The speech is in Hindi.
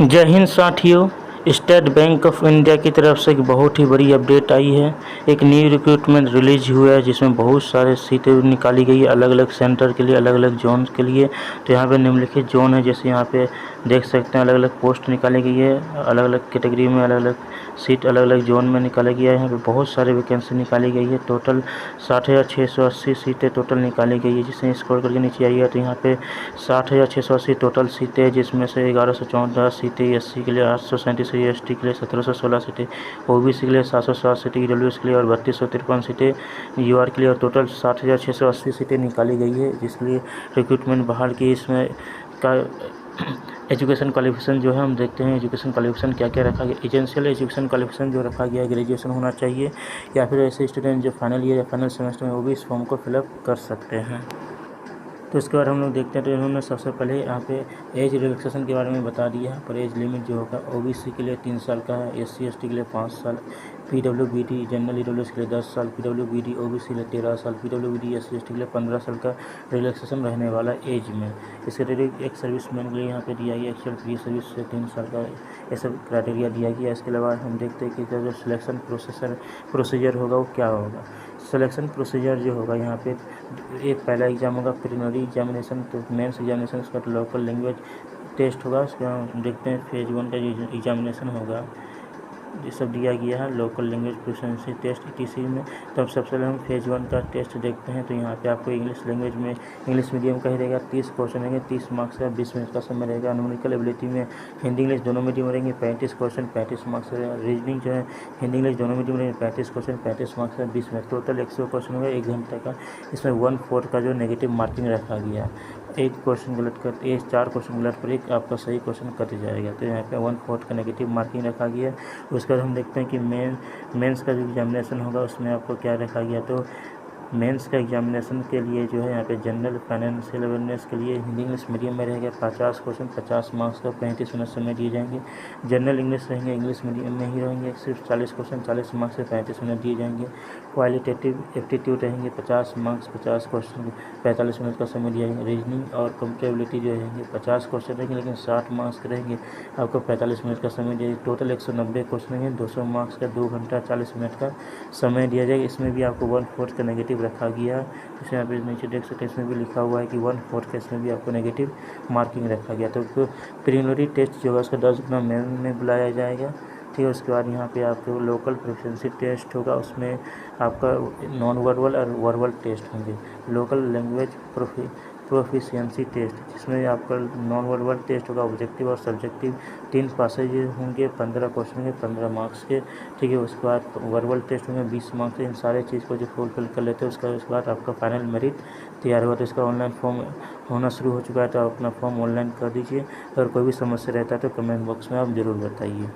जय हिंद साथियों। स्टेट बैंक ऑफ इंडिया की तरफ से एक बहुत ही बड़ी अपडेट आई है। एक न्यू रिक्रूटमेंट रिलीज हुआ है जिसमें बहुत सारे सीटें निकाली गई है अलग अलग सेंटर के लिए, अलग अलग जोन के लिए। तो यहाँ पे निम्नलिखित जोन है, जैसे यहाँ पे देख सकते हैं अलग अलग पोस्ट निकाली गई है, अलग अलग कैटेगरी में अलग अलग सीट अलग अलग जोन में निकाला गया है। यहाँ पे बहुत सारे वैकेंसी निकाली गई है। टोटल 60,680 सीटें टोटल निकाली गई है। जिसमें स्क्रॉल करके नीचे आइए तो यहाँ पे 60,680 टोटल सीटें, जिसमें से 1114 सीटें SC के लिए, 837 ST के लिए, 1716 सीटें OBC के लिए, 707 सीटें EWS के लिए और 3253 सीटें UR के लिए। और टोटल 60,680 सीटें निकाली गई है, जिसके लिए रिक्रूटमेंट बहाल की। इसमें का एजुकेशन क्वालिफिकेशन जो है हम देखते हैं एजुकेशन क्वालिफिकेशन क्या क्या रखा गया। एजेंशियल एजुकेशन क्वालिफिकेशन जो रखा गया है ग्रेजुएशन होना चाहिए, या फिर ऐसे स्टूडेंट जो फाइनल ईयर या फाइनल सेमेस्टर में वो भी इस फॉर्म को फिलअप कर सकते हैं। तो इसके बाद हम लोग देखते हैं तो इन्होंने सबसे पहले यहाँ पे एज रिलैक्सेशन के बारे में बता दिया है। पर एज लिमिट जो होगा OBC के लिए 3 साल का है, SC ST के लिए 5 साल, PWBD जनरल EWS के लिए 10 साल, PWBD OBC के लिए 13 साल, PWBD SC ST के लिए 15 साल का रिलैक्सेशन रहने वाला एज में। इसके लिए एक सर्विसमैन के लिए यहाँ पे दिया गया एक्चुअल फ्री सर्विस से 3 साल का ये सब क्राइटेरिया दिया गया। इसके अलावा हम देखते हैं कि जो सिलेक्शन प्रोसीजर होगा वो क्या होगा। सिलेक्शन प्रोसीजर जो होगा यहाँ पे एक पहला एग्ज़ाम होगा प्रिलिमिनरी एग्जामिनेशन, तो मेंस एग्जामिनेशन, उसका लोकल लैंग्वेज टेस्ट होगा। उसके हम देखते हैं फेज 1 का जो एग्जामिनेशन होगा ये सब दिया गया है, local language proficiency test ETC में। तो अब सबसे पहले हम फेज 1 का टेस्ट देखते हैं। तो यहाँ पे आपको इंग्लिश लैंग्वेज में इंग्लिश मीडियम का ही रहेगा, 30 क्वेश्चन रहेंगे, 30 मार्क्स का, 20 मिनट का समय रहेगा। न्यूमेरिकल एबिलिटी में हिंदी इंग्लिश दोनों मीडियम रहेंगे, 35 क्वेश्चन, 35 मार्क्स रहेगा। रीजनिंग जो है हिंदी इंग्लिश दोनों मीडियम रहेंगे, 35 क्वेश्चन, 35 मार्क्स का, 20 मिनट, टोटल 100 क्वेश्चन होगा 1 घंटे का। इसमें 1/4 का जो नेगेटिव मार्किंग रखा गया, एक क्वेश्चन गलत कर, 4 क्वेश्चन गलत पर एक आपका सही क्वेश्चन कट जाएगा। तो यहाँ पे 1/4 का नेगेटिव मार्किंग रखा गया है। उसके बाद हम देखते हैं कि मेंस का जो एग्जामिनेशन होगा उसमें आपको क्या रखा गया। तो मेंस का एग्जामिनेशन के लिए जो है यहाँ पे जनरल फाइनेंशियल अवेयरनेस के लिए हिंदी इंग्लिश मीडियम में रहेगा, 50 क्वेश्चन, 50 मार्क्स का, 35 मिनट समय दिए जाएंगे। जनरल इंग्लिश रहेंगे, इंग्लिश मीडियम में ही रहेंगे, सिर्फ 40 क्वेश्चन, 40 मार्क्स से 35 मिनट दिए जाएंगे। क्वालिटेटिव एप्टीट्यूड रहेंगे 50 मार्क्स, 50 क्वेश्चन, 45 मिनट का समय दिया जाएगा। रीजनिंग और कंप्यूटेबिलिटी जो रहेंगे 50 क्वेश्चन रहेंगे, लेकिन 60 मार्क्स के रहेंगे, आपको 45 मिनट का समय दिया जाएगा। टोटल 190 क्वेश्चन रहेंगे, 200 मार्क्स का, 2 घंटा 40 मिनट का समय दिया जाएगा। इसमें भी आपको 1/4 का नेगेटिव रखा गया। जैसे यहाँ पे नीचे देख सकते हैं, इसमें भी लिखा हुआ है कि 1/4 का इसमें भी आपको नेगेटिव मार्किंग रखा गया। तो प्रीलिमिनरी टेस्ट जो होगा उसका 10 गुना मेन में बुलाया जाएगा, ठीक है। उसके बाद यहाँ पे आपको लोकल प्रोफिशिएंसी टेस्ट होगा, उसमें आपका नॉन वर्बल और वर्बल टेस्ट होंगे। लोकल लैंग्वेज प्रोफिशिएंसी टेस्ट, जिसमें आपका नॉन वर्बल टेस्ट होगा, ऑब्जेक्टिव और सब्जेक्टिव 3 पासेज होंगे, 15 क्वेश्चन होंगे, 15 मार्क्स के, ठीक है। उसके बाद वर्बल टेस्ट होंगे 20 मार्क्स के। इन सारे चीज़ को जो फुलफिल कर लेते हैं उसके बाद आपका फाइनल मेरिट तैयार हुआ। तो इसका ऑनलाइन फॉर्म होना शुरू हो चुका है, तो आप अपना फॉर्म ऑनलाइन कर दीजिए। अगर कोई भी समस्या रहता है तो कमेंट बॉक्स में आप ज़रूर बताइए।